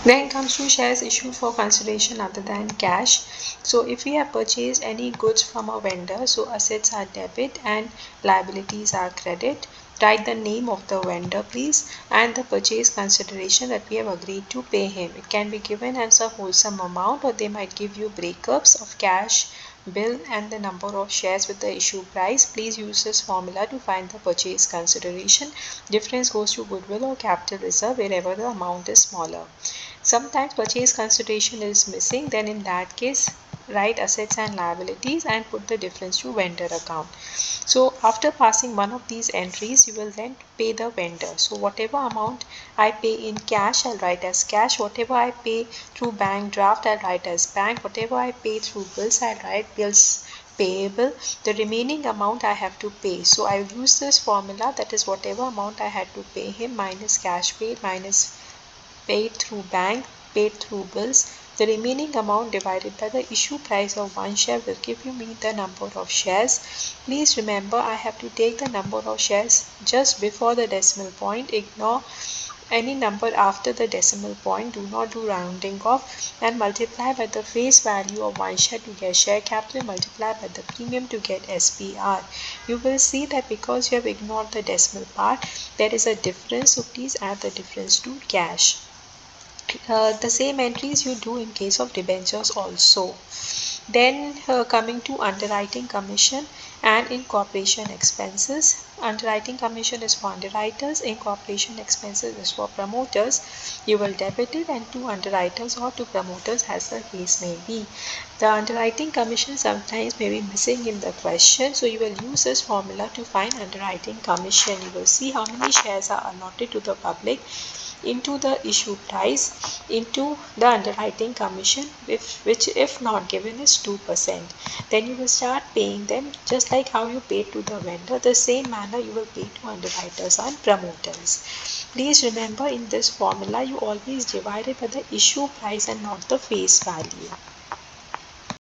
Then comes to shares issued for consideration other than cash. So if we have purchased any goods from a vendor, so assets are debit and liabilities are credit. Write the name of the vendor please and the purchase consideration that we have agreed to pay him. It can be given as a wholesome amount, or they might give you breakups of cash, bill and the number of shares with the issue price. Please use this formula to find the purchase consideration. Difference goes to goodwill or capital reserve wherever the amount is smaller. Sometimes purchase consideration is missing, then in that case write assets and liabilities and put the difference to vendor account. So after passing one of these entries, you will then pay the vendor. So whatever amount I pay in cash, I'll write as cash. Whatever I pay through bank draft, I'll write as bank. Whatever I pay through bills, I'll write bills payable. The remaining amount I have to pay. So I'll use this formula, that is whatever amount I had to pay him minus cash paid minus paid through bank, paid through bills. The remaining amount divided by the issue price of one share will give me the number of shares. Please remember I have to take the number of shares just before the decimal point. Ignore any number after the decimal point. Do not do rounding off and multiply by the face value of one share to get share capital. Multiply by the premium to get SPR. You will see that because you have ignored the decimal part, there is a difference. So please add the difference to cash. The same entries you do in case of debentures also. Then coming to underwriting commission and incorporation expenses. Underwriting commission is for underwriters, incorporation expenses is for promoters. You will debit it and to underwriters or to promoters as the case may be. The underwriting commission sometimes may be missing in the question, so you will use this formula to find underwriting commission. You will see how many shares are allotted to the public into the issue price into the underwriting commission, which if not given is 2%. Then you will start paying them just like how you paid to the vendor. The same manner you will pay to underwriters and promoters. Please remember in this formula you always divide it by the issue price and not the face value.